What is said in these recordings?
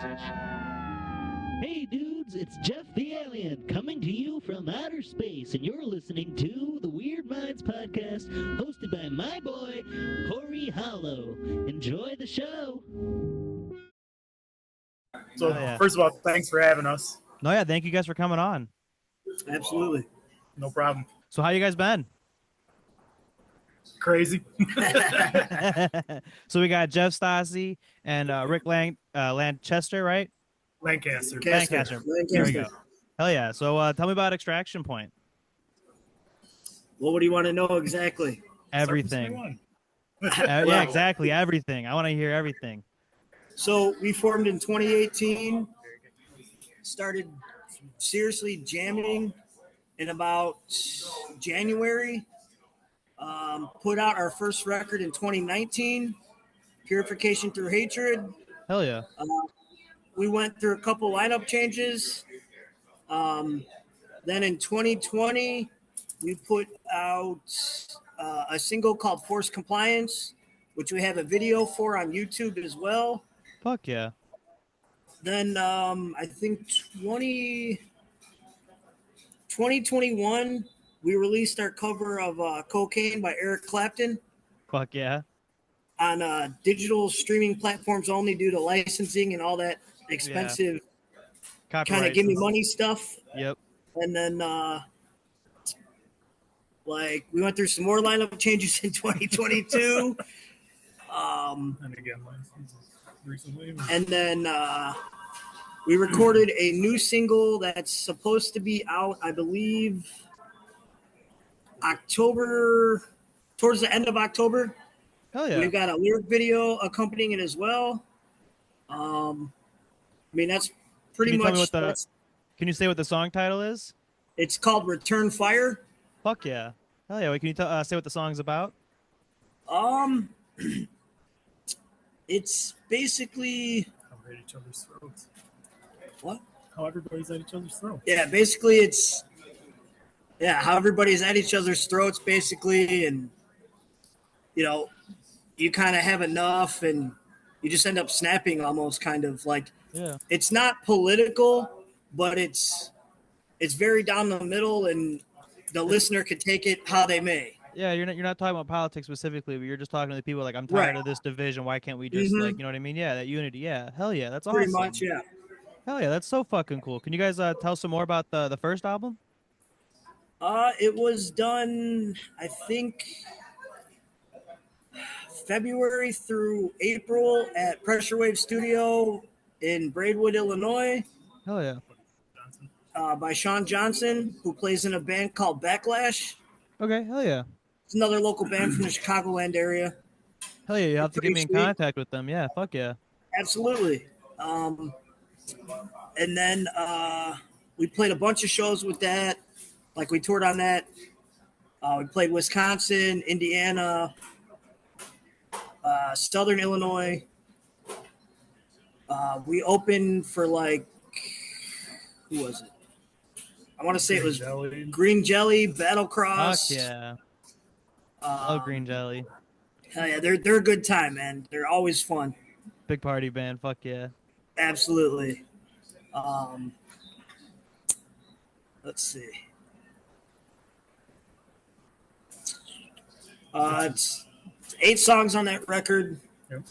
Hey dudes, it's Jeff the Alien coming to you from outer space, and you're listening to the Weird Minds podcast hosted by my boy, Cory Hollow. Enjoy the show. So, First of all, thanks for having us. No, yeah, thank you guys for coming on. Absolutely. No problem. So how you guys been? Crazy. So we got Jeff Stasi and Rick Lancaster, right? Lancaster. Lancaster. There we go. Hell yeah. So tell me about Extraction Point. Well, what do you want to know exactly? Everything. Yeah, exactly. Everything. I want to hear everything. So we formed in 2018, started seriously jamming in about January, put out our first record in 2019, Purification Through Hatred. Hell yeah. We went through a couple lineup changes. Then in 2020, we put out a single called Force Compliance, which we have a video for on YouTube as well. Fuck yeah. Then I think 2021, we released our cover of Cocaine by Eric Clapton. Fuck yeah. On digital streaming platforms only due to licensing and all that expensive kind of give me money stuff. Yep. And then we went through some more lineup changes in 2022. And again, licenses recently. And then we recorded a new single that's supposed to be out, I believe, October, towards the end of October. Hell yeah. We've got a lyric video accompanying it as well. I mean, that's pretty much. Can you say what the song title is? It's called Return Fire. Fuck yeah. Hell yeah. Wait, can you say what the song's about? It's basically How we're at each other's throats. what? How everybody's at each other's throats. Yeah, basically it's how everybody's at each other's throats, basically, and you kind of have enough, and you just end up snapping, almost kind of like. Yeah. It's not political, but it's very down the middle, and the listener could take it how they may. Yeah, you're not talking about politics specifically, but you're just talking to the people like, I'm tired of this division. Why can't we just like, you know what I mean? Yeah, that unity. Yeah, hell yeah, that's awesome. Pretty much, yeah. Hell yeah, that's so fucking cool. Can you guys tell some more about the first album? It was done, I think, February through April at Pressure Wave Studio in Braidwood, Illinois. Hell yeah. By Sean Johnson, who plays in a band called Backlash. Okay, hell yeah. It's another local band from the Chicagoland area. Hell yeah, you have to get me in contact with them. Yeah, fuck yeah. Absolutely. And then we played a bunch of shows with that. Like we toured on that. We played Wisconsin, Indiana, Southern Illinois. We opened for who was it? I want to say it was Green Jelly, Battlecross. Fuck yeah. Love Green Jelly. Hell yeah, they're a good time, man. They're always fun. Big party band. Fuck yeah. Absolutely. Let's see. It's 8 songs on that record. Yep.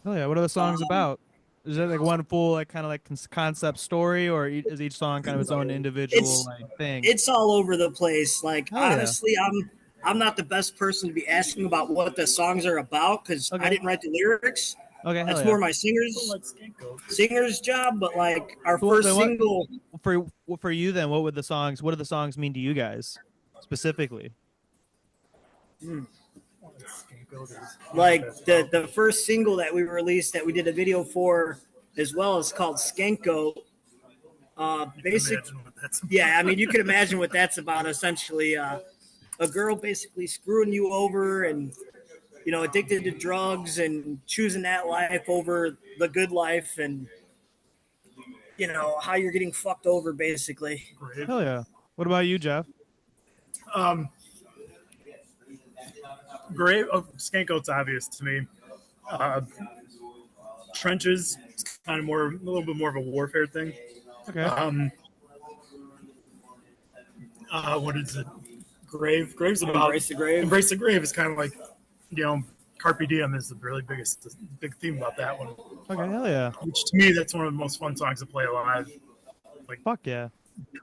Oh yeah, what are the songs about? Is it like one full kind of concept story, or is each song kind of its own individual thing? It's all over the place. Honestly, yeah. I'm not the best person to be asking about what the songs are about because I didn't write the lyrics. Okay, that's more my singer's job. But our first single for you, then what do the songs mean to you guys specifically? The first single that we released that we did a video for as well is called Skanko. You can imagine what that's about. Essentially, a girl basically screwing you over and addicted to drugs and choosing that life over the good life, and how you're getting fucked over basically. Hell yeah. What about you, Jeff? Great. Skanko's obvious to me. Trenches, kind of a little bit more of a warfare thing. Okay. What is it? Grave's about Embrace the Grave. Embrace the Grave is kind of like, Carpe Diem is the really big theme about that one. Okay, hell yeah. Which to me, that's one of the most fun songs to play live. Fuck yeah.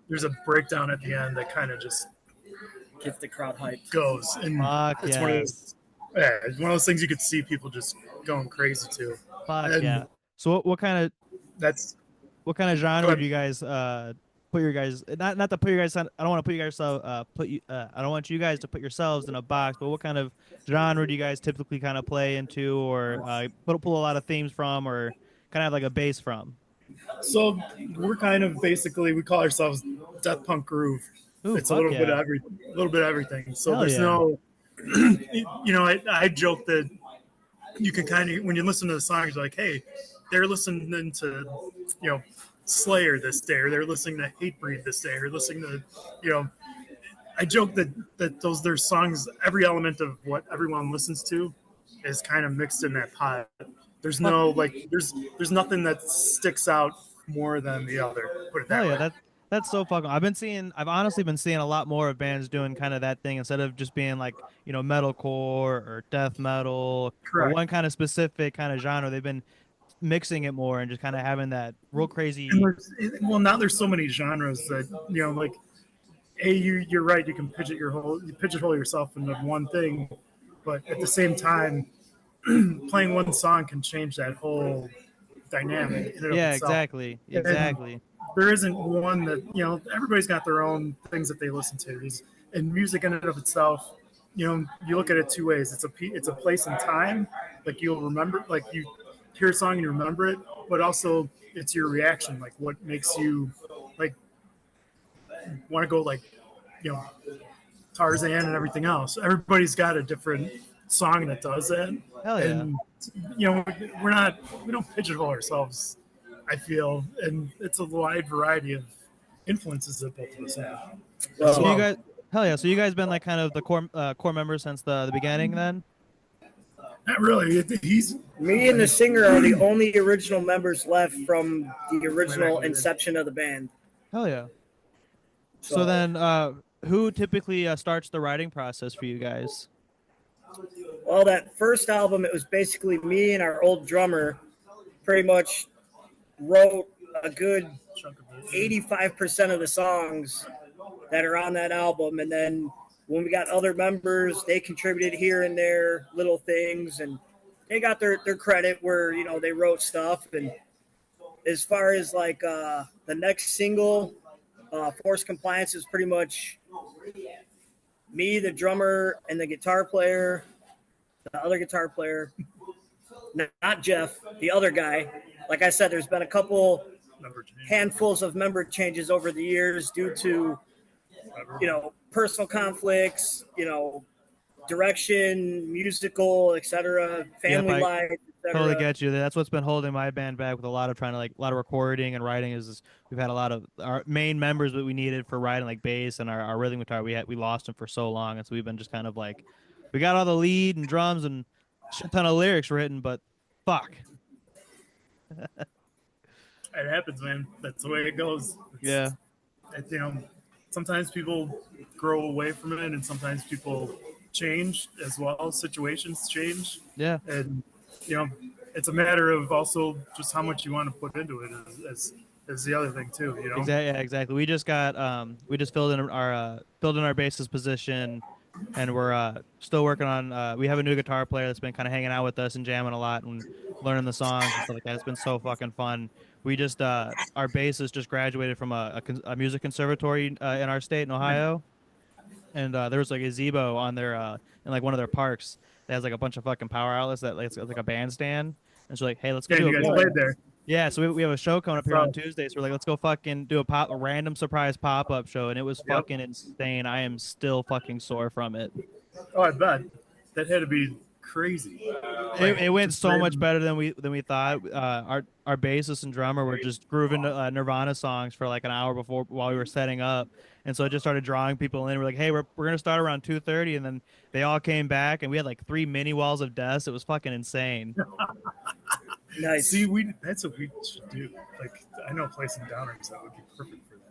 There's a breakdown at the end that kind of just Get the crowd hyped. goes, and Fuck it's yeah. one of those. Yeah, it's one of those things you could see people just going crazy to. Fuck And yeah. So what kind That's of genre ahead. do you guys put your guys not to put your guys on, I don't want to put you guys I don't want you guys to put yourselves in a box, but what kind of genre do you guys typically kind of play into, or pull a lot of themes from, or kind of have like a base from? so we're kind of basically, we call ourselves death punk groove. Ooh, It's a fuck little bit yeah. of everything. So Hell there's yeah. no, I joke that you can kind of, when you listen to the songs, you're like, hey, they're listening to, Slayer this day, or they're listening to Hatebreed this day, or listening to, I joke that there's songs, every element of what everyone listens to is kind of mixed in that pot. There's no there's nothing that sticks out more than the other. Put it that Hell way. yeah, that's so fucking. I've honestly been seeing a lot more of bands doing kind of that thing instead of just being like, metalcore or death metal or Correct. one kind of specific kind of genre. They've been mixing it more and just kind of having that real crazy. And now there's so many genres that like, hey, you're right. You can pigeonhole yourself into one thing, but at the same time, playing one song can change that whole dynamic. In and of Yeah, itself. exactly. And there isn't one that everybody's got their own things that they listen to. And music in and of itself, you look at it two ways. It's a place and time. Like you'll remember, like you hear a song and you remember it, but also it's your reaction. Like what makes you like want to go like Tarzan and everything else. Everybody's got a different song that does that. Hell yeah. And we don't pigeonhole ourselves, I feel, and it's a wide variety of influences that both of us have. So you guys, hell yeah. So you guys been like kind of the core members since the beginning then? Not really. Me and the singer are the only original members left from the original inception of the band. Hell yeah. So then, who typically starts the writing process for you guys? Well, that first album, it was basically me and our old drummer pretty much wrote a good 85% of the songs that are on that album. And then when we got other members, they contributed here and there, little things, and they got their credit where, they wrote stuff. And as far as like the next single, Force Compliance, is pretty much me, the drummer, and the guitar player, the other guitar player, not Jeff, the other guy. Like I said, there's been a couple handfuls of member changes over the years due to, personal conflicts, direction, musical, etc., family life, etc. Totally get you. That's what's been holding my band back with a lot of a lot of recording and writing is we've had a lot of our main members that we needed for writing, like bass and our rhythm guitar. We lost them for so long, and so we've been just kind of like, we got all the lead and drums and a shit ton of lyrics written, but fuck. It happens, man. That's the way it goes. Yeah. Sometimes people grow away from it, and sometimes people change as well. Situations change. Yeah. And it's a matter of also just how much you want to put into it is the other thing too. Exactly. We just got we just filled in our bassist position, and we're still working on. We have a new guitar player that's been kind of hanging out with us and jamming a lot and learning the songs and stuff like that. It's been so fucking fun. We just our bassist just graduated from a music conservatory in our state in Ohio, and there was like a gazebo on their in like one of their parks that has like a bunch of fucking power outlets that it's like a bandstand. And so like, hey, let's go do you a guys played there. Yeah, so we have a show coming up here on Tuesday. So we're like, let's go fucking do a random surprise pop-up show, and it was fucking insane. I am still fucking sore from it. Oh, I bet that had to be crazy. It went so much better than we thought. Our bassist and drummer were just grooving Nirvana songs for like an hour while we were setting up, and so it just started drawing people in. We're like, hey, we're gonna start around 2:30, and then they all came back, and we had like 3 mini walls of desks. It was fucking insane. Nice. See, that's what we should do. Like, I know a place in Downers that would be perfect for that.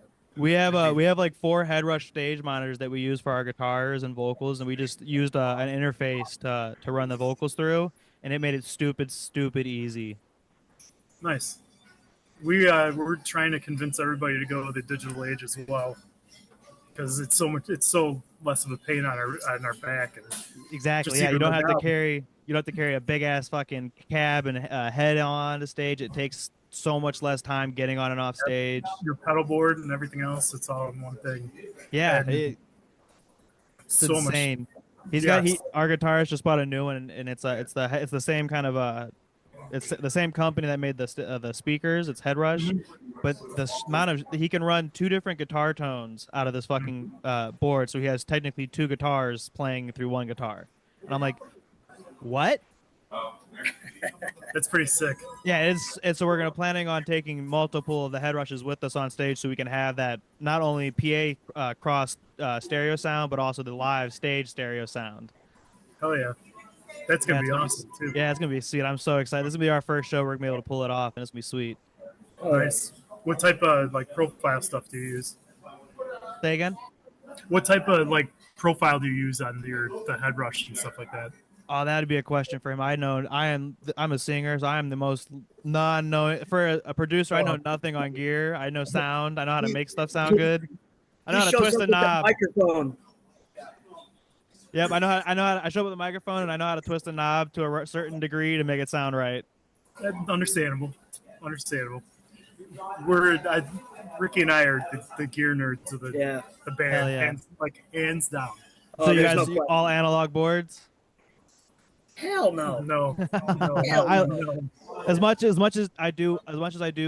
We have like 4 head rush stage monitors that we use for our guitars and vocals, and we just used an interface to run the vocals through, and it made it stupid easy. Nice. We're trying to convince everybody to go the digital age as well, because it's so less of a pain on our back. And Exactly. Yeah, you don't have to carry a big ass fucking cab and head on the stage. It takes so much less time getting on and off stage. Your pedal board and everything else, it's all in one thing. Yeah, And it's so insane. Much. Our guitarist just bought a new one, and it's the same kind of it's the same company that made the speakers. It's Headrush, but the amount of he can run 2 different guitar tones out of this fucking board, so he has technically 2 guitars playing through one guitar. And I'm like, what? That's pretty sick. Yeah, it's so we're planning on taking multiple of the head rushes with us on stage, so we can have that not only PA cross stereo sound, but also the live stage stereo sound. Hell yeah. That's going to be awesome, too. Yeah, it's going to be sweet. I'm so excited. This is going to be our first show. We're going to be able to pull it off, and it's going to be sweet. Nice. What type of, profile stuff do you use? Say again? What type of, profile do you use on the head rush and stuff like that? Oh, that'd be a question for him. I'm a singer, so I am the most non-knowing. For a producer, I know nothing on gear. I know sound. I know how to make stuff sound good. I know how to twist a knob. Microphone. Yep, I show up with a microphone, and I know how to twist a knob to a certain degree to make it sound right. Understandable. Ricky and I are the gear nerds of the band. Hell yeah. Hands down. So you guys all analog boards? Hell no. No. As much as I do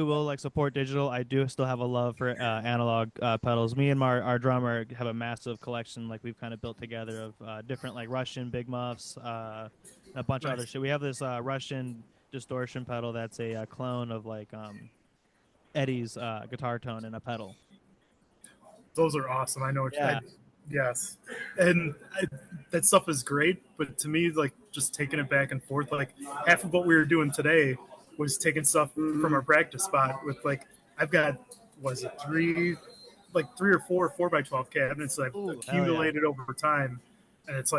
will support digital, I do still have a love for analog pedals. Me and our drummer have a massive collection we've kind of built together of different Russian big muffs, a bunch of other shit. We have this Russian distortion pedal that's a clone of Eddie's guitar tone in a pedal. Those are awesome. I know what yes. And that stuff is great, but to me, just taking it back and forth, half of what we were doing today was taking stuff from our practice spot with I've got, three or four 4x12 cabinets that I've accumulated over time. And it's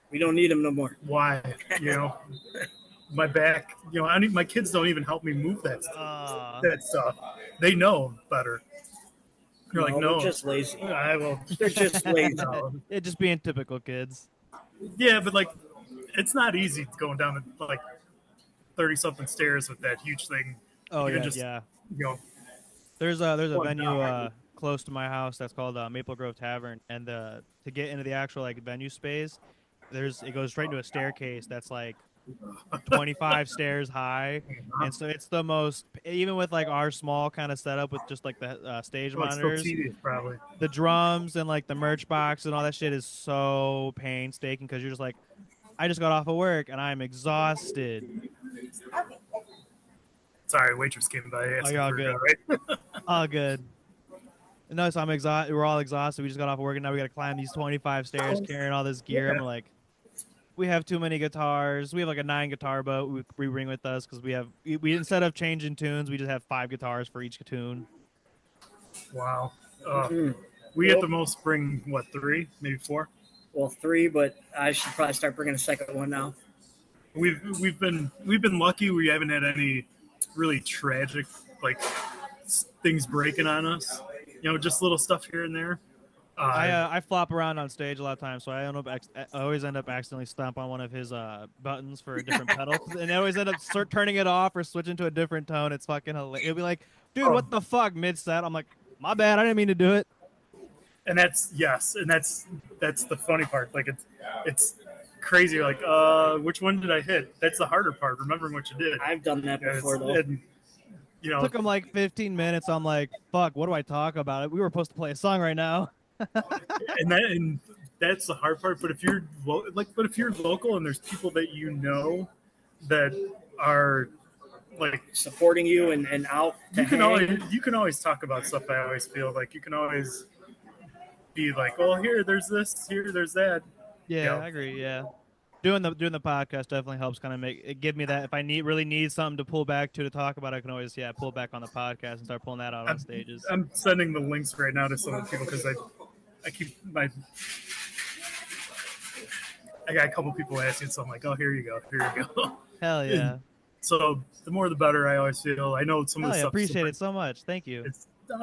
we don't need them no more. Why? My back, my kids don't even help me move that stuff. They know better. You're no. They're just lazy. They're just lazy. It just being typical kids. Yeah, but it's not easy going down the 30-something stairs with that huge thing. Oh yeah. There's a venue close to my house that's called Maple Grove Tavern, and to get into the actual venue space, it goes straight into a staircase that's 25 stairs high, and so it's the most, even with our small kind of setup with just the stage monitors, tedious, probably. The drums and the merch box and all that shit is so painstaking because you're just I just got off of work and I'm exhausted. Sorry, waitress came by. Oh, you're all good. Right? All good. No, so I'm exhausted. We're all exhausted. We just got off of work and now we got to climb these 25 stairs carrying all this gear. Yeah. I'm we have too many guitars. We have a 9 guitar boat we bring with us because we instead of changing tunes, we just have 5 guitars for each tune. Wow. We at the most bring 3, maybe 4. Well, 3, but I should probably start bringing a second one now. We've been lucky. We haven't had any really tragic things breaking on us. Just little stuff here and there. I flop around on stage a lot of times, so I always end up accidentally stomp on one of his buttons for a different pedal, and I always end up turning it off or switching to a different tone. It's fucking hilarious. It'll be dude, what the fuck, mid-set? I'm my bad, I didn't mean to do it. And that's the funny part. It's crazy. Which one did I hit? That's the harder part, remembering what you did. I've done that before, though. And, it took him 15 minutes. I'm fuck, what do I talk about? We were supposed to play a song right now. and that's the hard part. But if you're local and there's people that that are supporting you and out, you can always talk about stuff. I always feel you can always be well, here there's this, here there's that. Yeah, I agree. Yeah, doing the podcast definitely helps kind of give me that. If I really need something to pull back to talk about, I can always pull back on the podcast and start pulling that out on stages. I'm sending the links right now to some of the people because I got a couple people asking, so I'm like, oh, here you go. Hell yeah. And so the more the better, I always feel. I know some of the stuff. Appreciate it so much. Thank you.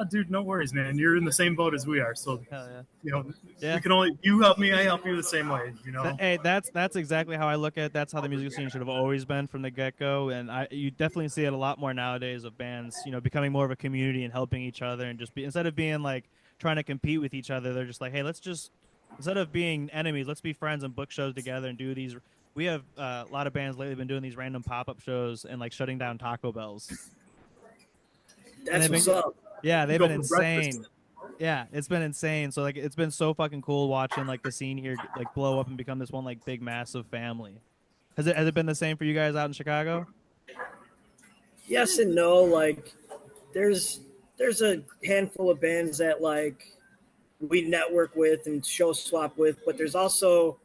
Dude, no worries, man. You're in the same boat as we are. So, hell yeah. We can only, you help me, I help you the same way, Hey, that's exactly how I look at it. That's how the music scene should have always been from the get-go. And you definitely see it a lot more nowadays of bands, becoming more of a community and helping each other and instead of being like trying to compete with each other, they're just like, hey, instead of being enemies, let's be friends and book shows together and do these. We have a lot of bands lately been doing these random pop-up shows and like shutting down Taco Bells. That's what's up. Yeah, they've been insane. Yeah, it's been insane. So like, it's been so fucking cool watching like the scene here like blow up and become this one like big massive family. Has it been the same for you guys out in Chicago? Yes and no. Like, there's a handful of bands that like we network with and show swap with, but there's also,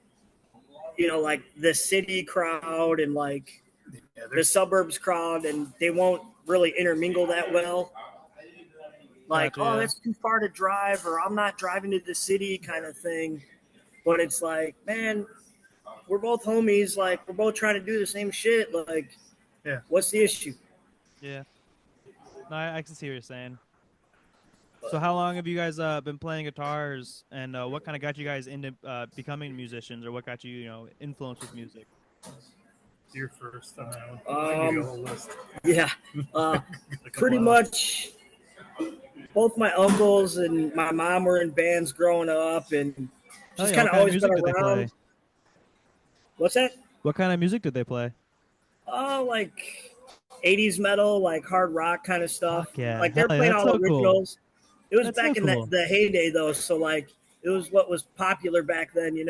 like the city crowd and like the suburbs crowd, and they won't really intermingle that well. Like, Gotcha. Oh, that's too far to drive, or I'm not driving to the city kind of thing. But it's like, man, we're both homies. Like, we're both trying to do the same shit. Like, what's the issue? Yeah. No, I can see what you're saying. So how long have you guys been playing guitars, and what kind of got you guys into becoming musicians, or what got you, influenced with music? You're first on that one. Yeah. Pretty much both my uncles and my mom were in bands growing up, and just kind of always been around. What's that? What kind of music did they play? Oh, like 80s metal, like hard rock kind of stuff. Fuck yeah. Like they're playing all so originals. Cool. It was back in the heyday though, so like it was what was popular back then,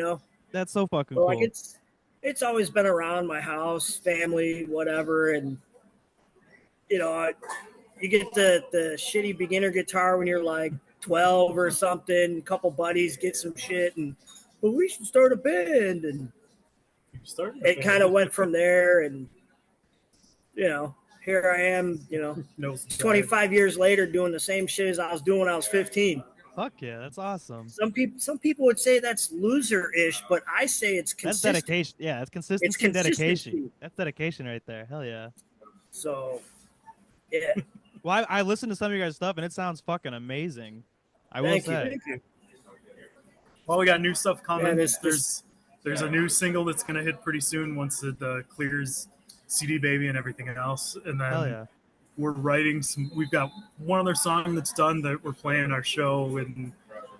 That's so fucking cool. Like it's always been around my house, family, whatever, and you get the shitty beginner guitar when you're like 12 or something. A couple buddies get some shit, and we should start a band, and it kind of went from there. And here I am, 25 years later doing the same shit as I was doing when I was 15. Fuck yeah, that's awesome. Some people would say that's loser-ish, but I say it's consistent. That's dedication. Yeah, it's consistency. It's consistency. And dedication. That's dedication right there. Hell yeah. So, yeah. Well, I listened to some of your guys' stuff, and it sounds fucking amazing. I will say. Thank you. Well, we got new stuff coming. There's a new single that's going to hit pretty soon once it clears CD Baby and everything else. And then we're writing we've got one other song that's done that we're playing our show in,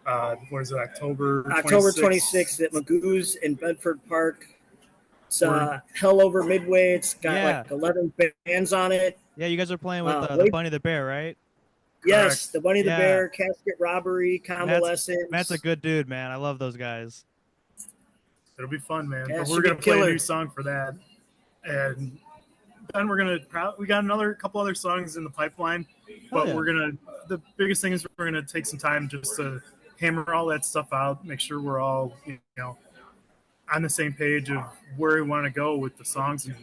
October 26th at Magoo's in Bedford Park. It's Hell Over Midway. It's got like 11 bands on it. Yeah, you guys are playing with the Bunny the Bear, right? Yes, correct. The Bunny the Bear, Casket Robbery, Convalescence. Matt's a good dude, man. I love those guys. It'll be fun, man. But we're gonna play a new song for that, and then we got another couple other songs in the pipeline. But the biggest thing is we're gonna take some time just to hammer all that stuff out, make sure we're all on the same page of where we want to go with the songs and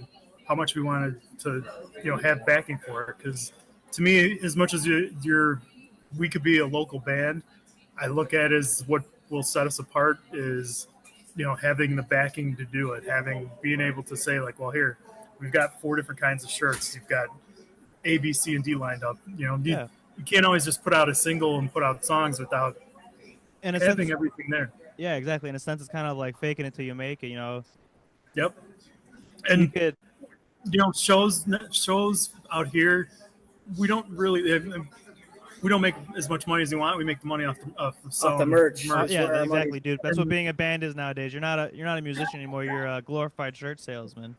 how much we wanted to have backing for it. Because to me, as much as we could be a local band, I look at it as what will set us apart is having the backing to do it, being able to say like, well, here we've got 4 different kinds of shirts, you've got A, B, C, and D lined up. You can't always just put out a single and put out songs without having everything there. Yeah, exactly. In a sense, it's kind of like faking it till you make it. Yep. And shows out here, we don't make as much money as we want. We make the money off the merch. Yeah, exactly, dude. That's what being a band is nowadays. You're not a musician anymore. You're a glorified shirt salesman.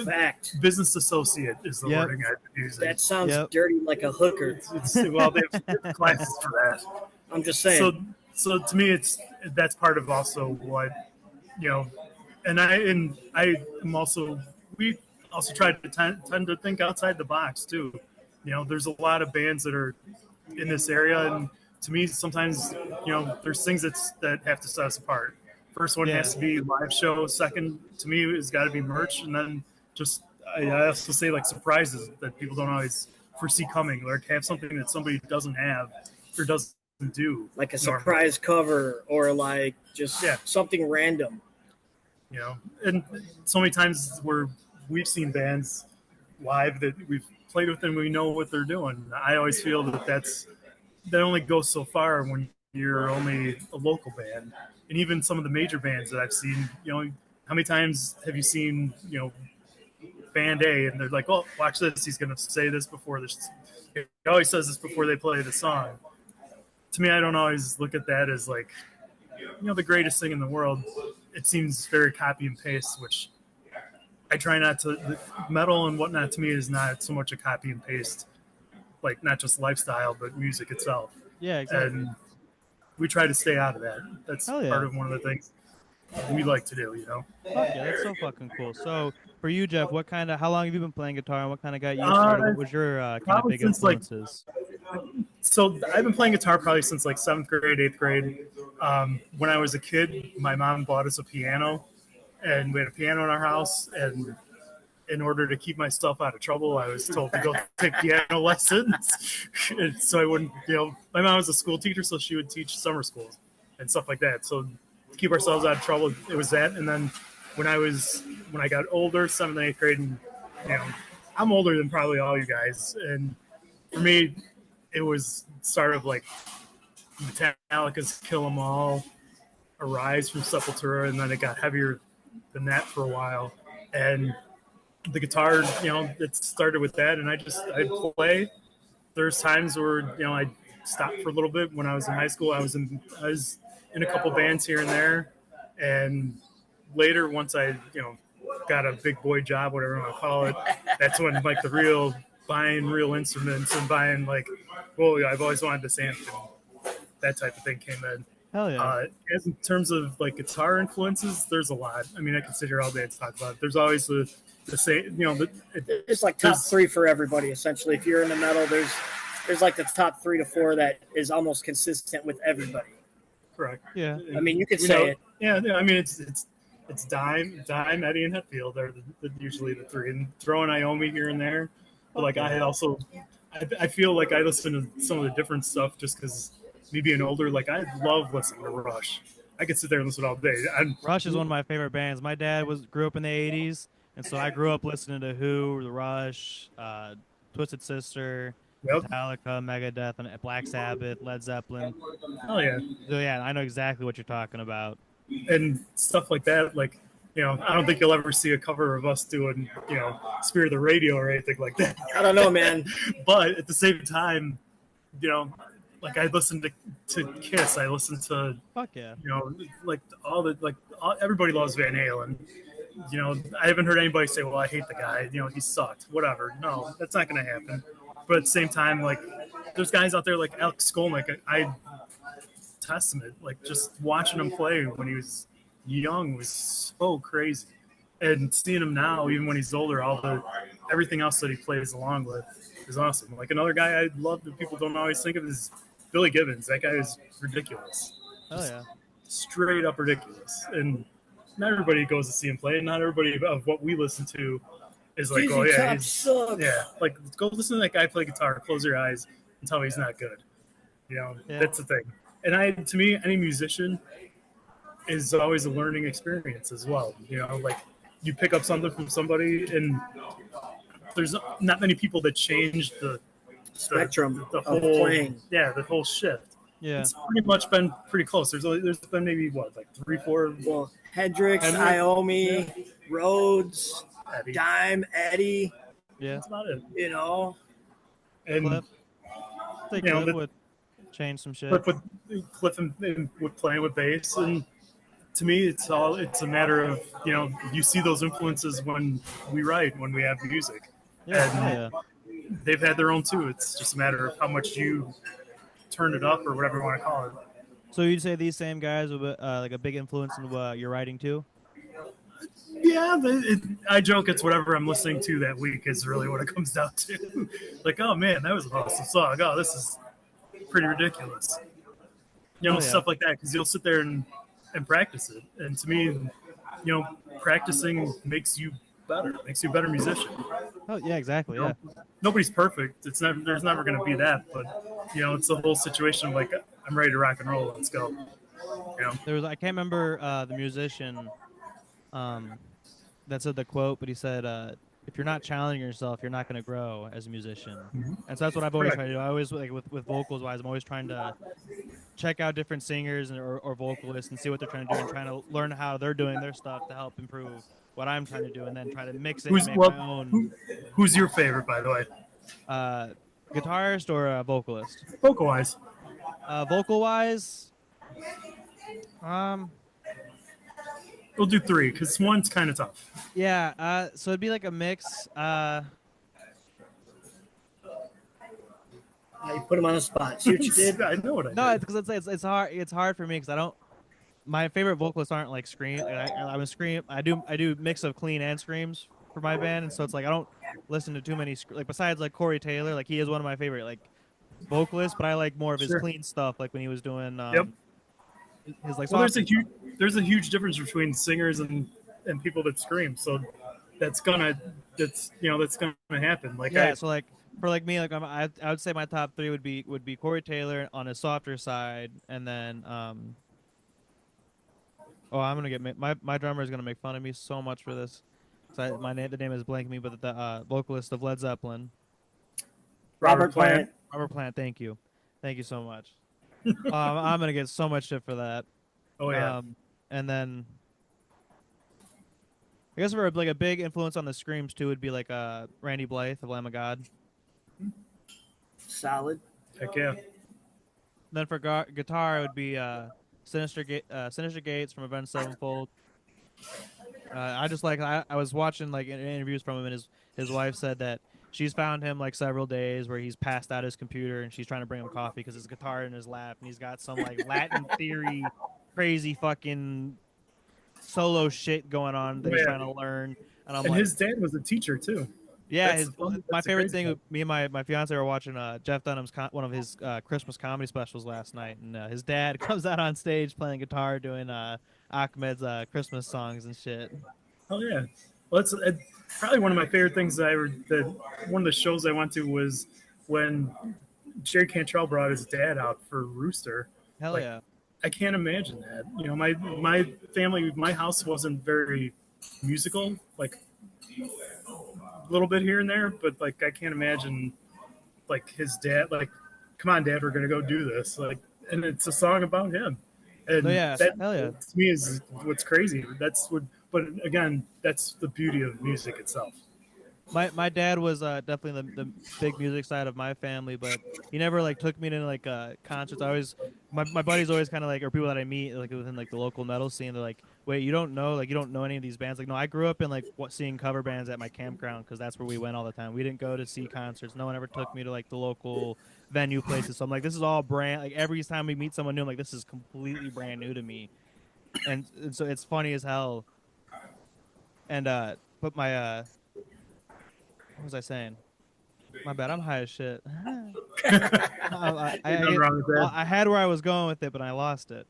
Fact. Business associate is the wording I've been using. That sounds dirty, like a hooker. Well, they have classes for that. I'm just saying. So to me, that's part of also what and I am also, we also try to tend to think outside the box too. There's a lot of bands that are in this area, and to me, sometimes there's things that have to set us apart. First one has to be live show. Second, to me, has got to be merch, and then just I also say like surprises that people don't always foresee coming, or have something that somebody doesn't have or doesn't do, like a surprise cover or like just something random. You know, and so many times where we've seen bands live that we've played with and we know what they're doing. I always feel that only goes so far when you're only a local band. And even some of the major bands that I've seen, you know, how many times have you seen, you know, band A and they're like, oh, watch this, he's going to say this before this. He always says this before they play the song. To me, I don't always look at that as like, you know, the greatest thing in the world. It seems very copy and paste, which I try not to. Metal and whatnot to me is not so much a copy and paste, like not just lifestyle, but music itself. Yeah, exactly. And we try to stay out of that. That's part of one of the things we like to do, you know? Yeah, that's so fucking cool. So for you, Jeff, how long have you been playing guitar and what kind of got you started? What was your kind of big influences? So I've been playing guitar probably since like 7th grade, 8th grade. When I was a kid, my mom bought us a piano, and we had a piano in our house, and in order to keep myself out of trouble, I was told to go take piano lessons. And so I wouldn't, you know, my mom was a school teacher, so she would teach summer schools and stuff like that. So to keep ourselves out of trouble, it was that. And then when I got older, 7th and 8th grade, and, you know, I'm older than probably all you guys. And for me, it was sort of like Metallica's Kill 'Em All, Arise from Sepultura, and then it got heavier than that for a while. And the guitar, you know, it started with that, and I'd play. There's times where, you know, I stopped for a little bit. When I was in high school, I was in a couple bands here and there, and later, once I, you know, got a big boy job, whatever you want to call it, that's when like buying real instruments and buying like, well, I've always wanted this amp, that type of thing came in. Hell yeah. As in terms of like guitar influences, there's a lot. I mean, I could sit here all day and talk about it. There's always the same, you know, it's like top 3 for everybody essentially. If you're in the metal, there's like the top 3 to 4 that is almost consistent with everybody. Correct. Yeah. I mean, you could say it. Yeah. I mean, it's Dime, Eddie, and Hetfield are usually the 3, and throw in Iommi here and there. But like I feel like I listen to some of the different stuff just because me being older, like I love listening to Rush. I could sit there and listen all day. Rush is one of my favorite bands. My dad grew up in the 80s, and so I grew up listening to Who, The Rush, Twisted Sister, Metallica, Megadeth, and Black Sabbath, Led Zeppelin. Oh yeah. So yeah, I know exactly what you're talking about. And stuff like that, like, you know, I don't think you'll ever see a cover of us doing, you know, Spirit of the Radio or anything like that. I don't know, man. But at the same time, you know, like I listen to Kiss, I listen to, you know, like everybody loves Van Halen. You know, I haven't heard anybody say, well, I hate the guy, you know, he sucked, whatever. No, that's not going to happen. But at the same time, like, there's guys out there like Alex Skolnick, testament, like just watching him play when he was young was so crazy, and seeing him now, even when he's older, everything else that he plays along with is awesome. Like another guy I love that people don't always think of is Billy Gibbons. That guy is ridiculous. Oh yeah, straight up ridiculous. And not everybody goes to see him play. Not everybody of what we listen to is like, oh yeah, like go listen to that guy play guitar. Close your eyes and tell me he's not good. You know, that's the thing. And to me, any musician is always a learning experience as well. You know, like you pick up something from somebody, and there's not many people that change the spectrum the whole playing. Yeah, the whole shift. Yeah, it's pretty much been pretty close. There's been maybe like 3, 4. Well, Hendrix, Iommi, Rhodes, Dime, Eddie. Yeah, that's about it. You know, and Cliff would change some shit. Cliff and with playing with bass, and to me, it's a matter of, you know, you see those influences when we write, when we have music, and they've had their own too. It's just a matter of how much you turn it up or whatever you want to call it. So you'd say these same guys were like a big influence in your writing too? Yeah, I joke it's whatever I'm listening to that week is really what it comes down to. Like, oh man, that was an awesome song. Oh, this is pretty ridiculous. You know, stuff like that, because you'll sit there and and practice it. And to me, practicing makes you better, makes you a better musician. Oh yeah, exactly. Yeah. Nobody's perfect. There's never going to be that, but it's the whole situation of like, I'm ready to rock and roll. Let's go. I can't remember the musician that said the quote, but he said, if you're not challenging yourself, you're not going to grow as a musician. And so that's what I've always tried to do. I always, like, with vocals wise, I'm always trying to check out different singers or vocalists and see what they're trying to do and trying to learn how they're doing their stuff to help improve what I'm trying to do, and then try to mix it and make my own. Who's your favorite, by the way? Guitarist or a vocalist? Vocal wise. Vocal wise, We'll do 3 because one's kind of tough. yeah. So it'd be like a mix. You put him on the spot. See what you did? I know what I did. No, because it's hard. It's hard for me because I don't. My favorite vocalists aren't like scream. I'm a scream. I do mix of clean and screams for my band, and so it's like I don't listen to too many like besides like Corey Taylor. Like he is one of my favorite like vocalists, but I like more of his clean stuff. Like when he was doing his like. Well, there's a huge difference between singers and people that scream. So that's gonna happen. Like so like for like me, like I would say my top 3 would be Corey Taylor on a softer side, and then I'm gonna get my drummer is gonna make fun of me so much for this. So the name is blanking me, but the vocalist of Led Zeppelin, Robert Plant. Robert Plant. Thank you so much. I'm gonna get so much shit for that. Oh yeah. And then I guess for like a big influence on the screams too would be like Randy Blythe of Lamb of God. Solid. Heck yeah. Then for guitar it would be Sinister Gates from Avenged Sevenfold. I just like I was watching like interviews from him, and his wife said that she's found him like several days where he's passed out his computer and she's trying to bring him coffee because his guitar in his lap and he's got some like Latin theory crazy fucking solo shit going on that he's trying to learn. And like, his dad was a teacher too. Yeah, my favorite thing. Me and my fiance were watching Jeff Dunham's one of his Christmas comedy specials last night, and his dad comes out on stage playing guitar, doing Ahmed's Christmas songs and shit. Oh yeah, well that's probably one of my favorite things that one of the shows I went to was when Jerry Cantrell brought his dad out for Rooster. Hell yeah! I can't imagine that. My family, my house wasn't very musical, like. A little bit here and there, but like I can't imagine like his dad like, come on dad, we're gonna go do this, like, and it's a song about him, and hell yeah, to me is what's crazy. But again, that's the beauty of music itself. My dad was definitely the big music side of my family, but he never like took me to like concerts. I always my buddies always kind of like, or people that I meet like within like the local metal scene, they're like, wait, you don't know any of these bands? Like, no, I grew up in like seeing cover bands at my campground because that's where we went all the time. We didn't go to see concerts. No one ever took me to like the local venue places. So I'm like, this is all brand. Like every time we meet someone new, I'm like, this is completely brand new to me, and so it's funny as hell. And but my what was I saying? My bad. I'm high as shit. I had where I was going with it, but I lost it.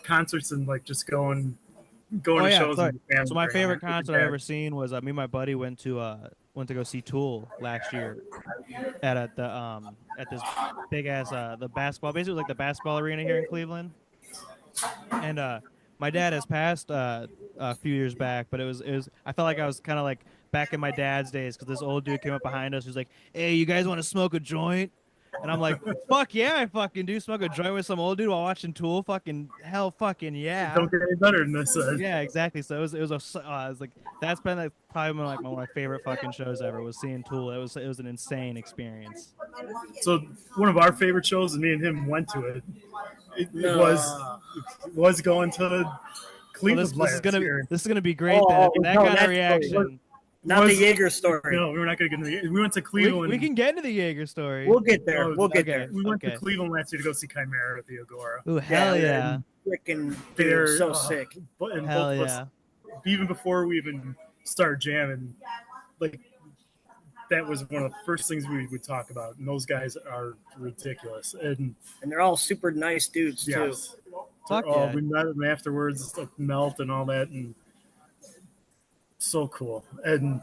Concerts and like just going to shows. So my favorite concert I've ever seen was me and my buddy went to go see Tool last year at this big ass the basketball. Basically, it was like the basketball arena here in Cleveland. And my dad has passed a few years back, but it was I felt like I was kind of like back in my dad's days because this old dude came up behind us who's like, hey, you guys want to smoke a joint? And I'm like, fuck yeah, I fucking do. Smoke a joint with some old dude while watching Tool. Fucking hell, fucking yeah. Don't get any better than this. Yeah, exactly. So it was like, that's been like probably one of my favorite fucking shows ever was seeing Tool. It was an insane experience. So one of our favorite shows, and me and him went to it. It was going to Cleveland. This is gonna be great. That kind of reaction. Not the Jaeger story. No, we're not going to get into the. We went to Cleveland. We can get into the Jaeger story. We'll get there. We'll get there. We went to Cleveland last year to go see Chimera at the Agora. Ooh, hell yeah! Freaking they're so sick. And hell both yeah! Us, even before we even started jamming, like that was one of the first things we would talk about. And those guys are ridiculous, and they're all super nice dudes too. Fuck yeah. We met them afterwards, like melt and all that, and so cool. And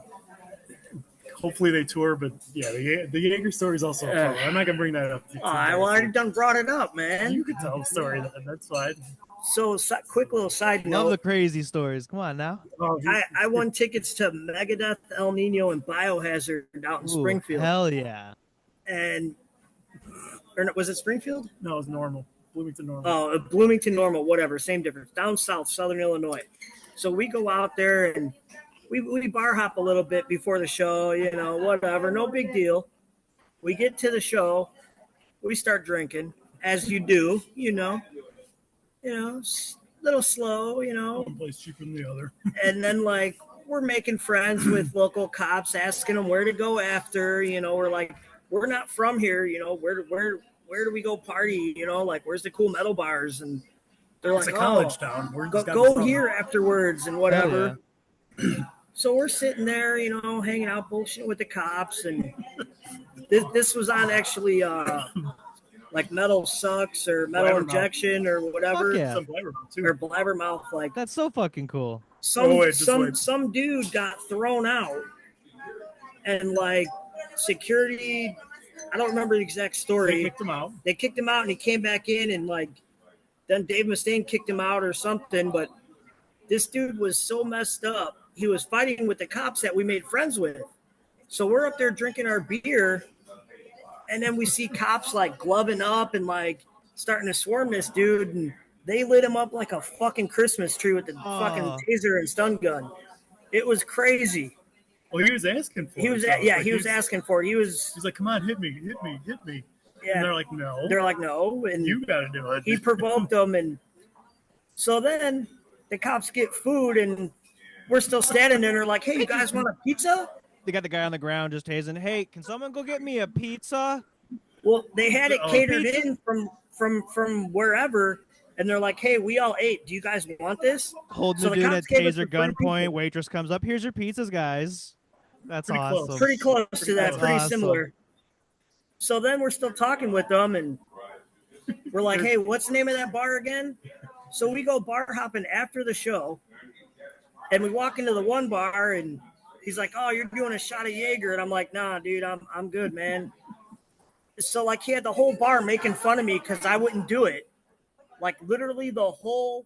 hopefully they tour, but yeah, the Jaeger story is also a fun. I'm not gonna bring that up. I already done brought it up, man. You can tell the story then. That's fine. So, quick little side Love note. the crazy stories. Come on now. I won tickets to Megadeth, El Nino, and Biohazard out in Springfield. Hell yeah. And was it Springfield? No, it was Normal. Bloomington Normal. Oh, Bloomington Normal, whatever, same difference. Down south, Southern Illinois. So we go out there and we bar hop a little bit before the show, whatever, no big deal. We get to the show, we start drinking, as you do, little slow, One place cheaper than the other. And then we're making friends with local cops, asking them where to go after, we're like, we're not from here, where do we go party? Where's the cool metal bars? And they're it's like, a college town. Go here afterwards and whatever. Yeah. So we're sitting there, hanging out, bullshitting with the cops. And this was on actually like Metal Sucks or Metal Blabbermouth. Injection or whatever. Fuck yeah. Some Blabbermouth, too. Or Blabbermouth. That's so fucking cool. Some dude got thrown out. And security, I don't remember the exact story. They kicked him out. They kicked him out and he came back in and then Dave Mustaine kicked him out or something. But this dude was so messed up. He was fighting with the cops that we made friends with. So we're up there drinking our beer. And then we see cops gloving up and starting to swarm this dude. And they lit him up like a fucking Christmas tree with the fucking taser and stun gun. It was crazy. Well, he was asking for it. He was asking for it. He's like, come on, hit me. Yeah. And they're like, no. They're like, no. And you got to do it. He provoked them. And so then the cops get food and we're still standing there. And they're like, hey, you guys want a pizza? They got the guy on the ground just hazing. Hey, can someone go get me a pizza? Well, they had it catered in from wherever. And they're like, hey, we all ate. Do you guys want this? Holding the dude at taser gunpoint. Waitress comes up. Here's your pizzas, guys. That's pretty awesome. Close. Pretty close to that. That's pretty awesome. Similar. So then we're still talking with them, and we're like, hey, what's the name of that bar again? So we go bar hopping after the show, and we walk into the one bar, and he's like, oh, you're doing a shot of Jaeger. And I'm like, nah, dude, I'm good, man. So he had the whole bar making fun of me because I wouldn't do it. Literally the whole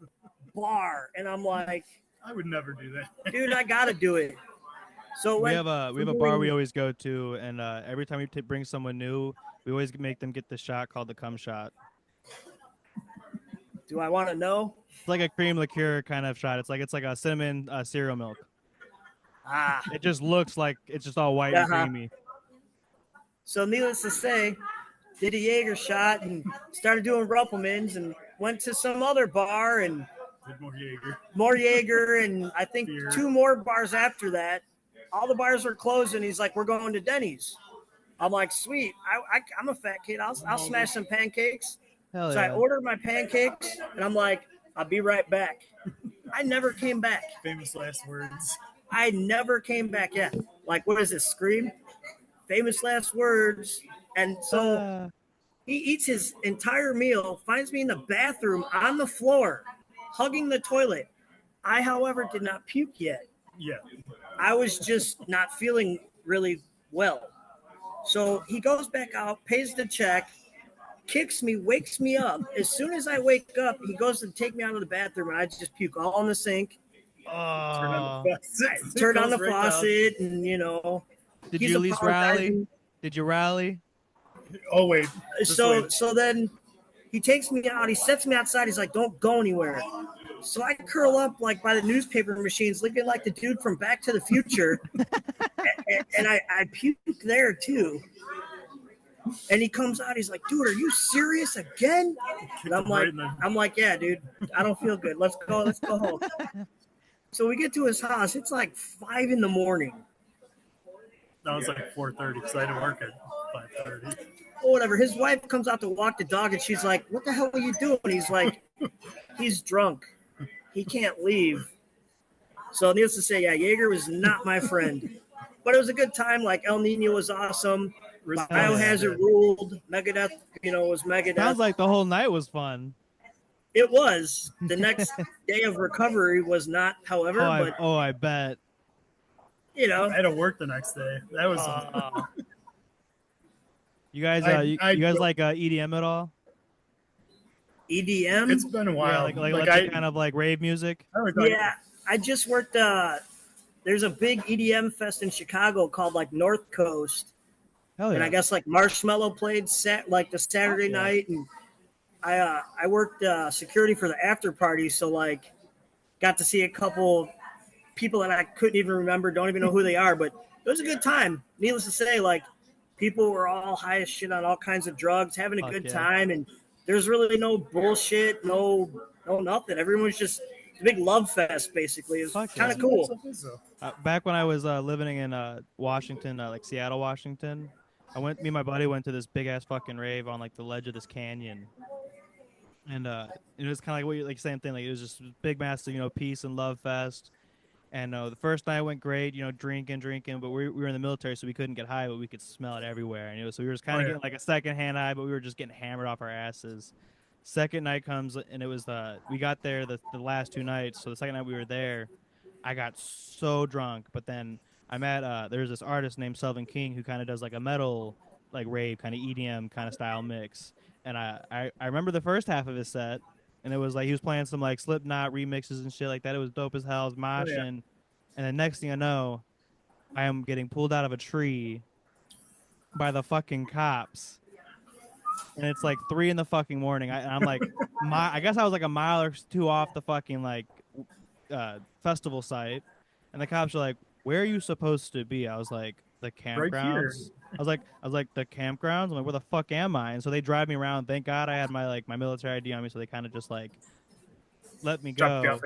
bar. And I'm like, I would never do that. Dude, I got to do it. So we have a bar we always go to, and every time we bring someone new, we always make them get the shot called the cum shot. Do I want to know? It's like a cream liqueur kind of shot. It's like a cinnamon cereal milk. It just looks like it's just all white and creamy. So needless to say, did a Jaeger shot and started doing Ruppelmans and went to some other bar and more Jaeger and I think beer. 2 more bars after that. All the bars are closing. He's like, we're going to Denny's. I'm like, sweet. I'm a fat kid. I'll smash some pancakes. Hell so yeah. I ordered my pancakes, and I'm like, I'll be right back. I never came back. Famous last words. I never came back yet. What is this, Scream? Famous last words. And so he eats his entire meal, finds me in the bathroom on the floor, hugging the toilet. I, however, did not puke yet. Yeah. I was just not feeling really well. So he goes back out, pays the check, kicks me, wakes me up. As soon as I wake up, he goes to take me out of the bathroom, and I just puke all in the sink. Turn on the faucet, and Did you at least rally? Did you rally? Oh wait. So then he takes me out. He sets me outside. He's like, "Don't go anywhere." So I curl up by the newspaper machines, looking like the dude from Back to the Future, and I puke there too. And he comes out. He's like, "Dude, are you serious again?" And I'm like, "Yeah, dude. I don't feel good. Let's go home." So we get to his house. It's 5 a.m. That was 4:30 because I had to work at 5:30. Or whatever. His wife comes out to walk the dog, and she's like, "What the hell are you doing?" He's like, "He's drunk. He can't leave." So needless to say, yeah, Jaeger was not my friend. But it was a good time. El Nino was awesome. Biohazard ruled. Megadeth, was Megadeth. Sounds like the whole night was fun. It was. The next day of recovery was not, however, but I bet. you know, I had to work the next day. That was You guys, I you guys don't- like EDM at all? EDM. it's been a while. Yeah, like the kind of like rave music. Yeah, I just worked. There's a big EDM fest in Chicago called like North Coast, Hell yeah. and I guess like Marshmello played like the Saturday night, and I worked security for the after party, so like got to see a couple people that I couldn't even remember, don't even know who they are, but it was a good time. Needless to say, like people were all high as shit on all kinds of drugs, having a good time, and there's really no bullshit, no nothing. Everyone's just a big love fest, basically. It's kind of cool. Back when I was living in Washington, like Seattle, Washington, me and my buddy went to this big ass fucking rave on like the ledge of this canyon, and it was kind of like what you like same thing. Like it was just big, massive, peace and love fest. And the first night went great, drinking, but we were in the military, so we couldn't get high, but we could smell it everywhere. And so we were just kind of getting like a secondhand high, but we were just getting hammered off our asses. Second night comes, and it was we got there the last 2 nights. So the second night we were there, I got so drunk. But then I met there's this artist named Selvin King who kind of does like a metal, like rave kind of EDM kind of style mix. And I remember the first half of his set. And it was like he was playing some like Slipknot remixes and shit like that. It was dope as hell. I was moshing. And the next thing I know, I am getting pulled out of a tree by the fucking cops. And it's like 3 in the fucking morning. I'm like, I guess I was like a mile or two off the fucking like festival site. And the cops are like, "Where are you supposed to be?" I was like, "The campgrounds." Right I was like, "The campgrounds." I'm like, "Where the fuck am I?" And so they drive me around. Thank God I had my military ID on me, so they kind of just like let me go.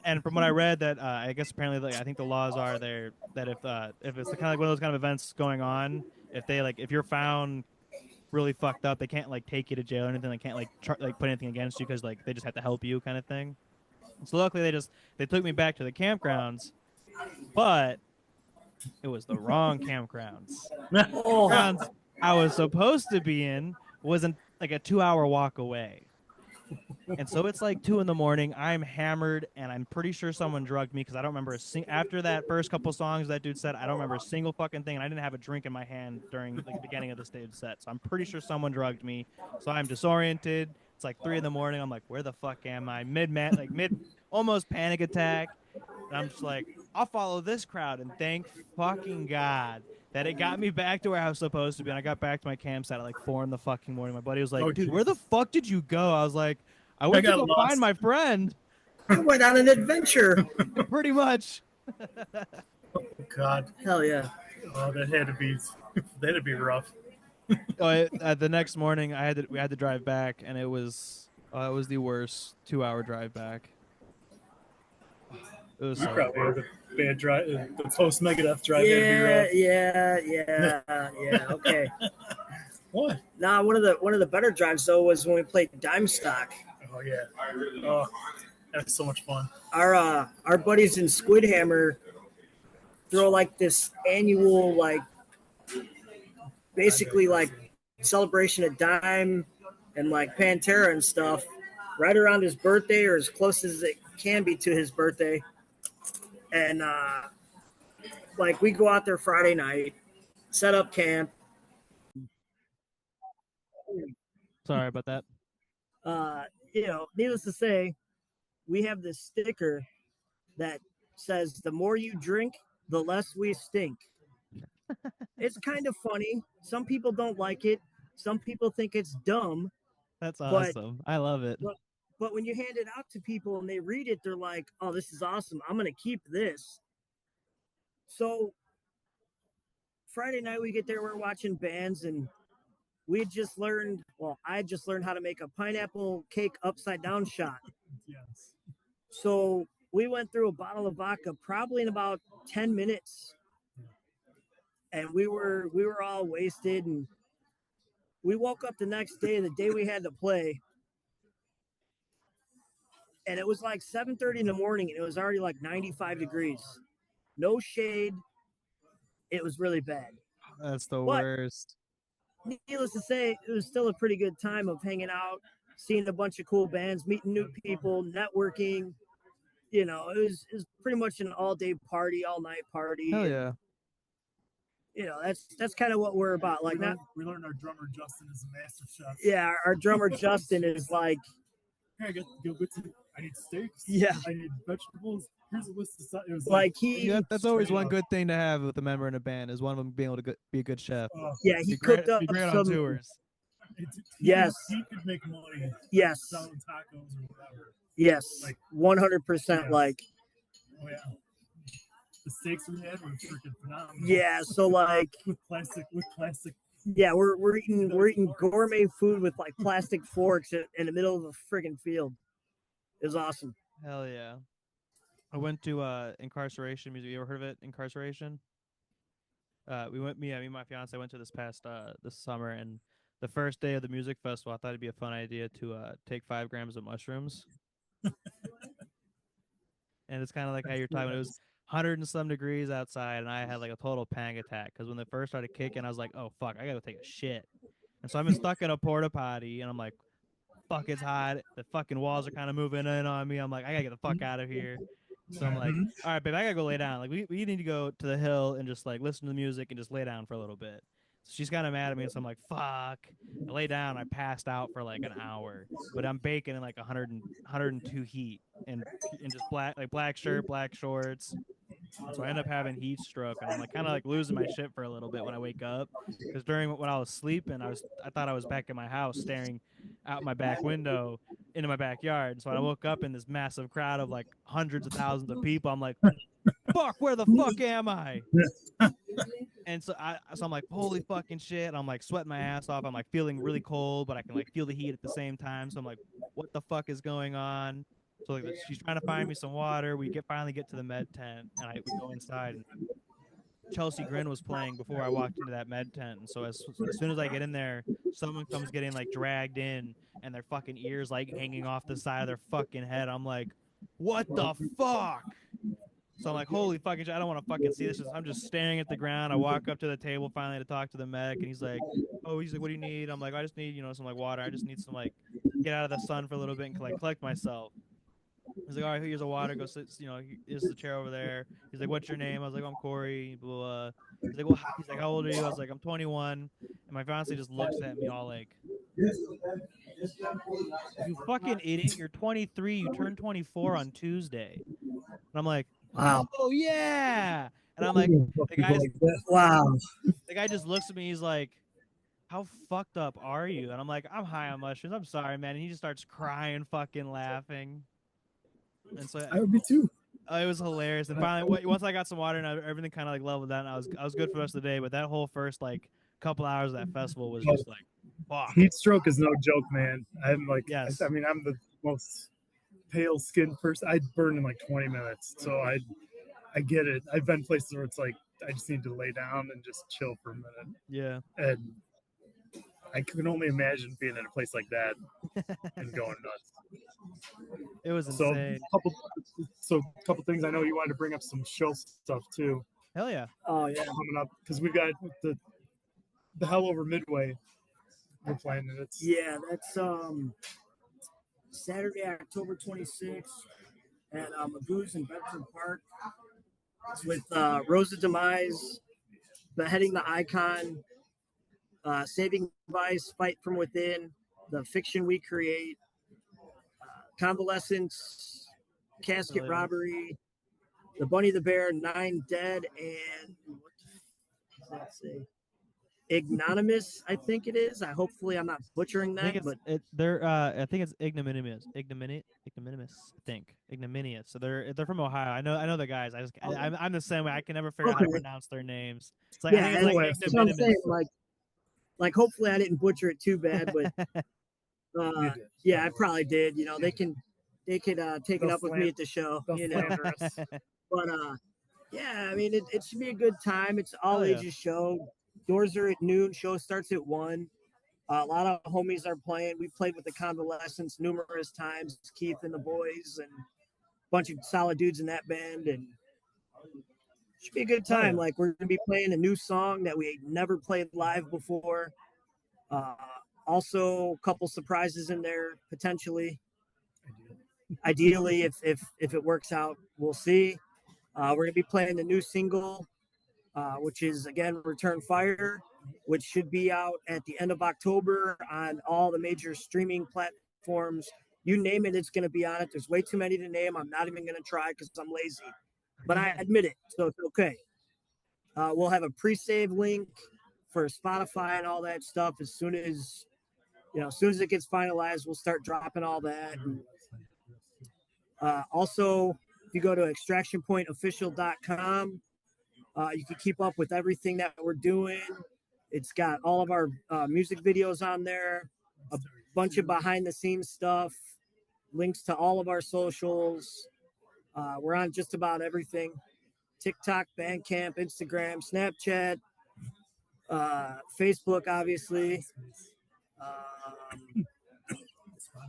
And from what I read, that I guess apparently, like, I think the laws are there that if it's the kind of like one of those kind of events going on, if you're found really fucked up, they can't like take you to jail or anything. They can't like put anything against you because like they just have to help you kind of thing. So luckily they took me back to the campgrounds, but it was the wrong campgrounds. Campgrounds I was supposed to be in wasn't like a 2-hour walk away. And so it's like 2 in the morning. I'm hammered, and I'm pretty sure someone drugged me because I don't remember after that first couple songs that dude said, I don't remember a single fucking thing, and I didn't have a drink in my hand during like, the beginning of the stage set. So I'm pretty sure someone drugged me. So I'm disoriented. It's like 3 in the morning. I'm like, where the fuck am I? Mid almost panic attack. And I'm just like, I'll follow this crowd, and thank fucking God that it got me back to where I was supposed to be. And I got back to my campsite at like 4 in the fucking morning. My buddy was like, dude, where the fuck did you go? I was like, I went to go find my friend. I went on an adventure. Pretty much. Oh God. Hell yeah. Oh, that had to be rough. The next morning, we had to drive back, and it was the worst 2-hour drive back. It was probably had a bad drive. The post Megadeth drive. Yeah. Okay. What? Nah, one of the better drives though was when we played Dime Stock. Oh yeah. Oh, that's so much fun. Our buddies in Squidhammer throw like this annual like basically like celebration of Dime and like Pantera and stuff right around his birthday or as close as it can be to his birthday. And like we go out there Friday night, set up camp. Sorry about that. Needless to say, we have this sticker that says, "The more you drink, the less we stink." It's kind of funny. Some people don't like it. Some people think it's dumb. That's awesome. I love it. But when you hand it out to people and they read it, they're like, "Oh, this is awesome. I'm going to keep this." So Friday night we get there, we're watching bands, and I just learned how to make a pineapple cake upside down shot. Yes. So we went through a bottle of vodka probably in about 10 minutes. And we were all wasted, and we woke up the next day, the day we had to play. And it was like 7:30 in the morning, and it was already like 95 degrees. No shade. It was really bad. That's the worst. Needless to say, it was still a pretty good time of hanging out, seeing a bunch of cool bands, meeting new people, networking. You know, it was pretty much an all-day party, all-night party. Hell and, yeah. You know, that's kind of what we're about. Like, we learned our drummer Justin is a master chef. Yeah, our drummer Justin is like, hey, I need steaks. Yeah. I need vegetables. Here's a list of stuff. It was like That's always one good thing to have with a member in a band is one of them being able to be a good chef. Yeah, he cooked up be great some. on tours. Yes. He could make money. Yes. Selling tacos or whatever. Yes. Like 100%. Like. Oh yeah. The steaks we had were freaking phenomenal. Yeah. So like. with plastic. Yeah, we're eating gourmet food with like plastic forks in the middle of a friggin' field. It was awesome. Hell yeah. I went to Incarceration Music. You ever heard of it? Incarceration? Me and my fiance went to this summer, and the first day of the music festival, I thought it'd be a fun idea to take 5 grams of mushrooms. And it's kind of like how you're talking. It was 100 and some degrees outside, and I had like a total panic attack because when they first started kicking, I was like, "Oh fuck, I gotta take a shit." And so I've been stuck in a porta potty, and I'm like, "Fuck, it's hot." The fucking walls are kind of moving in on me. I'm like, "I gotta get the fuck out of here." So I'm like, "All right, babe, I gotta go lay down. Like, we need to go to the hill and just like listen to the music and just lay down for a little bit." So she's kind of mad at me, so I'm like, "Fuck." I lay down. I passed out for like an hour, but I'm baking in like 102 heat and just black shirt, black shorts. So I end up having heat stroke, and I'm like kind of like losing my shit for a little bit when I wake up, because when I was sleeping, I thought I was back in my house staring out my back window into my backyard. And so I woke up in this massive crowd of like hundreds of thousands of people. I'm like, fuck, where the fuck am I? And so I'm like, holy fucking shit. I'm like sweating my ass off. I'm like feeling really cold, but I can like feel the heat at the same time. So I'm like, what the fuck is going on? So like she's trying to find me some water. We finally get to the med tent, and we go inside, and Chelsea Grin was playing before I walked into that med tent. And so as soon as I get in there, someone comes getting like dragged in, and their fucking ears like hanging off the side of their fucking head. I'm like, what the fuck? So I'm like, holy fucking shit, I don't want to fucking see this. I'm just staring at the ground. I walk up to the table finally to talk to the medic, and he's like, what do you need? I'm like, I just need, some like water. I just need some like get out of the sun for a little bit and like collect myself. He's like, all right, here's a water. Go sit. Here's the chair over there. He's like, what's your name? I was like, I'm Cory. Blah, blah. He's like, how old are you? I was like, I'm 21. And my fiance just looks at me all like, you fucking idiot. You're 23. You turned 24 on Tuesday. And I'm like, wow. Oh yeah. And I'm like, wow. The guy just looks at me. He's like, how fucked up are you? And I'm like, I'm high on mushrooms. I'm sorry, man. And he just starts crying, fucking laughing. And so I would be too. It was hilarious. And finally, once I got some water and everything kind of like leveled down, I was good for the rest of the day. But that whole first like couple hours of that festival was just like, fuck. Heat stroke is no joke, man. I'm like, yes. I'm the most pale skinned person. I'd burn in like 20 minutes. So I get it. I've been places where it's like I just need to lay down and just chill for a minute. Yeah. And I can only imagine being in a place like that and going nuts. It was insane. So a couple things. I know you wanted to bring up some show stuff too. Hell yeah. Oh yeah. Coming up because we've got the Hell Over Midway. We're playing it. Yeah, that's Saturday, October 26th at Magoo's in Bedford Park. It's with Rosa Demise, Beheading the Icon, Saving Vice, Fight from Within, The Fiction We Create, Convalescence, Casket Robbery, The Bunny the Bear, 9 Dead, and what does that say? Ignominious, I think it is. Hopefully I'm not butchering that. I think it's ignominious. Ignominious. I think ignominious. So they're from Ohio. I know the guys. I'm the same way. I can never figure out how to pronounce their names. It's like, yeah, I think it's like ignominious. Saying, like hopefully I didn't butcher it too bad, but yeah, I probably did. They could take it up with me at the show. But yeah, I mean it should be a good time. It's all ages show. Doors are at noon. Show starts at 1. A lot of homies are playing. We played with the Convalescence numerous times. Keith and the boys, and a bunch of solid dudes in that band, and it should be a good time. Like we're gonna be playing a new song that we never played live before. Also, a couple surprises in there potentially. Ideally, if it works out, we'll see. We're gonna be playing the new single, which is again "Return Fire," which should be out at the end of October on all the major streaming platforms. You name it, it's gonna be on it. There's way too many to name. I'm not even gonna try because I'm lazy, but I admit it, so it's okay. We'll have a pre-save link for Spotify and all that stuff as soon as as soon as it gets finalized. We'll start dropping all that. Also, if you go to extractionpointofficial.com, you can keep up with everything that we're doing. It's got all of our music videos on there, a bunch of behind the scenes stuff, links to all of our socials. We're on just about everything: TikTok, Bandcamp, Instagram, Snapchat, Facebook, obviously,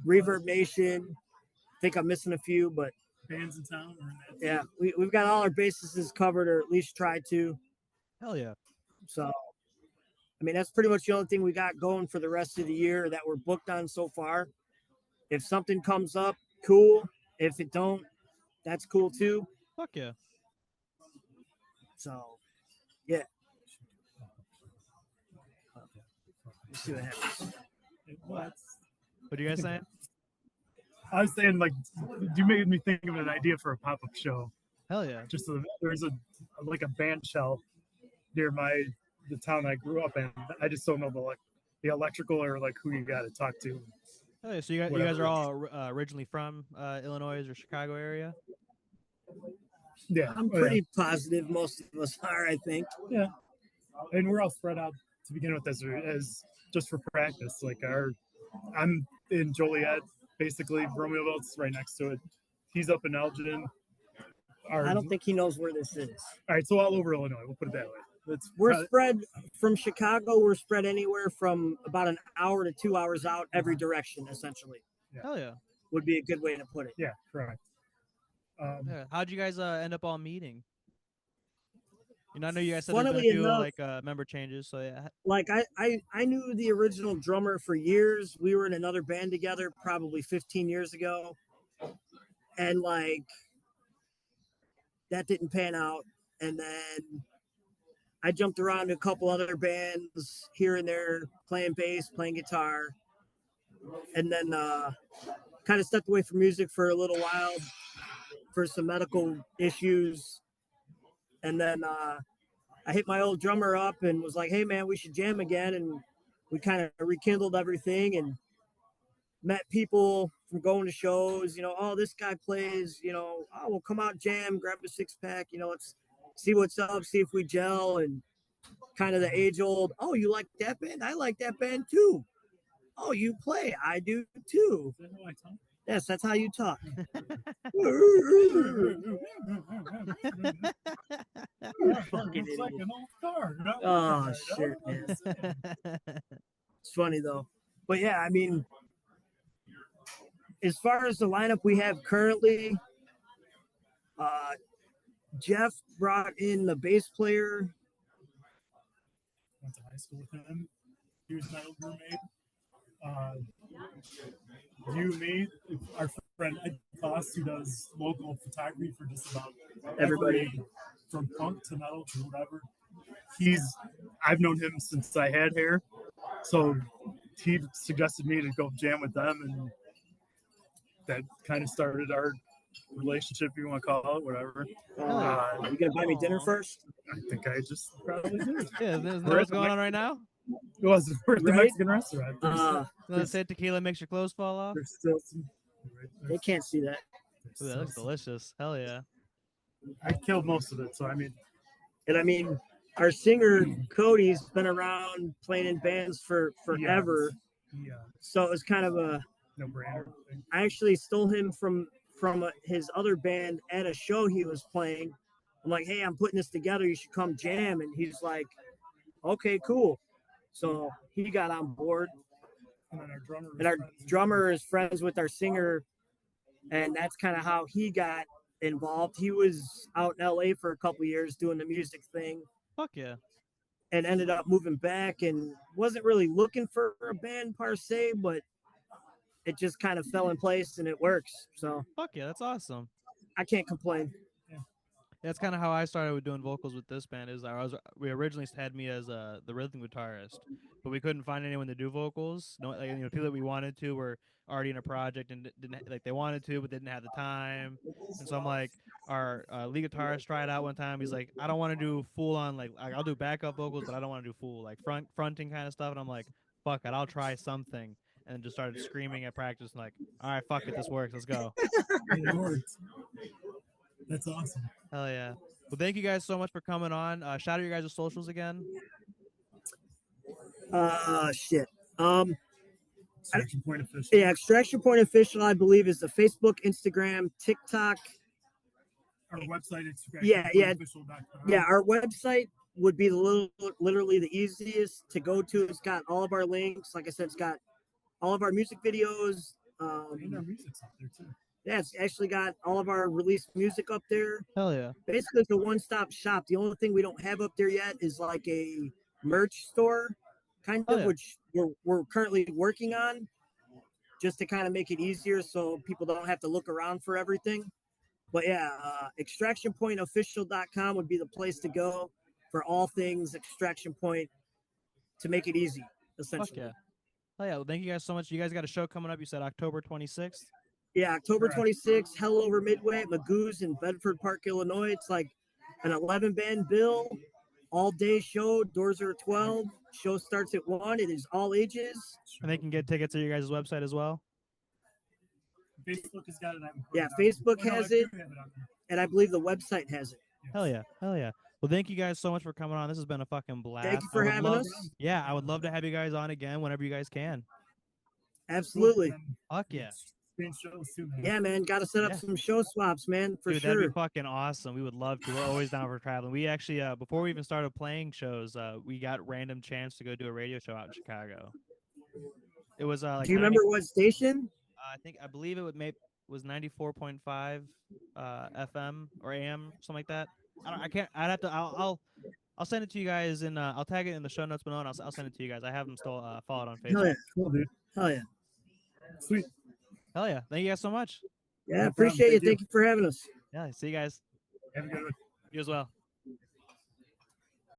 Reverb Nation. I think I'm missing a few, but Bands in town. yeah, we've got all our bases covered, or at least try to. Hell yeah. So, I mean, that's pretty much the only thing we got going for the rest of the year that we're booked on so far. If something comes up, cool. If it don't, that's cool too. Fuck yeah. So, yeah. Let's see what happens. What are you guys saying? I was saying, like, you made me think of an idea for a pop-up show. Hell yeah. Just there's a band shell near the town I grew up in. I just don't know the electrical or like who you got to talk to. Oh, yeah. So you guys are all originally from Illinois or Chicago area? Yeah, I'm pretty positive most of us are. I think. Yeah, and we're all spread out to begin with as just for practice. Like I'm in Joliet, basically. Romeoville's right next to it. He's up in Elgin. I don't think he knows where this is. All right, so all over Illinois. We'll put it that way. We're spread from Chicago. We're spread anywhere from about an hour to 2 hours out every direction, essentially. Yeah. Hell yeah. Would be a good way to put it. Yeah, correct. Yeah. How'd you guys end up all meeting? I know you guys said there's Funnily been a few enough, member changes, so yeah. Like I knew the original drummer for years. We were in another band together probably 15 years ago. And like that didn't pan out. And then I jumped around to a couple other bands here and there, playing bass, playing guitar. And then kind of stepped away from music for a little while for some medical issues. And then I hit my old drummer up and was like, hey, man, we should jam again. And we kind of rekindled everything and met people from going to shows. Oh, this guy plays, oh, we'll come out, jam, grab a 6-pack, let's see what's up, see if we gel. And kind of the age old, oh, you like that band? I like that band too. Oh, you play? I do too. Yes, that's how you talk. Fucking idiot. Like an old car. Oh, shit, man. It's funny, though. But, yeah, I mean, as far as the lineup we have currently, Jeff brought in the bass player. Went to high school with him. He was my old roommate. Me, our friend Ed Foss, who does local photography for just about Everybody. From punk to metal to whatever. I've known him since I had hair, so he suggested me to go jam with them, and that kind of started our relationship, if you want to call it, whatever. You gonna buy me dinner first? I think I just probably did. Yeah, isn't that what's going on right now? It was the Right? Mexican restaurant. Let's say tequila makes your clothes fall off. There's still some. They can't see that. Ooh, that looks delicious. Hell yeah. I killed most of it, so I mean. And I mean, our singer Cody's been around playing in bands for forever. Yeah. So it was kind of a no-brainer. I actually stole him from his other band at a show he was playing. I'm like, hey, I'm putting this together. You should come jam. And he's like, okay, cool. So he got on board. And our drummer is friends with our singer. And that's kind of how he got involved. He was out in LA for a couple years doing the music thing. Fuck yeah. and ended up moving back and wasn't really looking for a band per se, but it just kind of fell in place and it works. So Fuck yeah, that's awesome. I can't complain. That's kind of how I started with doing vocals with this band. We originally had me as the rhythm guitarist, but we couldn't find anyone to do vocals. No, like, people that we wanted to were already in a project and didn't like they wanted to, but didn't have the time. And so I'm like, our lead guitarist tried out one time. He's like, I don't want to do full on like I'll do backup vocals, but I don't want to do full like fronting kind of stuff. And I'm like, fuck it, I'll try something. And then just started screaming at practice and like, all right, fuck it, this works, let's go. It worked. That's awesome. Hell yeah. Well, thank you guys so much for coming on. Shout out your guys' socials again. Shit. Extraction Point Official. Yeah, Extraction Point Official, I believe, is the Facebook, Instagram, TikTok. Our website, Yeah. Our website would be literally the easiest to go to. It's got all of our links. Like I said, it's got all of our music videos. And our music's up there too. Yeah, it's actually got all of our released music up there. Hell yeah. Basically, it's a one-stop shop. The only thing we don't have up there yet is like a merch store, kind of, which we're currently working on, just to kind of make it easier so people don't have to look around for everything. But yeah, extractionpointofficial.com would be the place to go for all things Extraction Point to make it easy, essentially. Fuck yeah. Oh yeah, well, thank you guys so much. You guys got a show coming up. You said October 26th. Yeah, October 26th, Hell Over Midway at Magoo's in Bedford Park, Illinois. It's like an 11-band bill, all-day show. Doors are at 12. Show starts at 1. It is all ages. And they can get tickets at your guys' website as well. Facebook has got it. Yeah, Facebook has it, and I believe the website has it. Hell yeah. Hell yeah. Well, thank you guys so much for coming on. This has been a fucking blast. Thank you for having us. Yeah, I would love to have you guys on again whenever you guys can. Absolutely. Fuck yeah. Shows too, man. Yeah, man. Got to set up some show swaps, man, for Dude, sure. That'd be fucking awesome. We would love to. We're always down for traveling. We actually, before we even started playing shows, we got random chance to go do a radio show out in Chicago. It was like. Do you remember what station? I believe it was 94.5 FM or AM, something like that. I can't. I'd have to. I'll send it to you guys and I'll tag it in the show notes below and I'll send it to you guys. I have them still followed on Facebook. Hell yeah. Cool, dude. Hell yeah. Sweet. Hell yeah. Thank you guys so much. Yeah, appreciate it. Thank you for having us. Yeah, see you guys. Have a good one. You as well.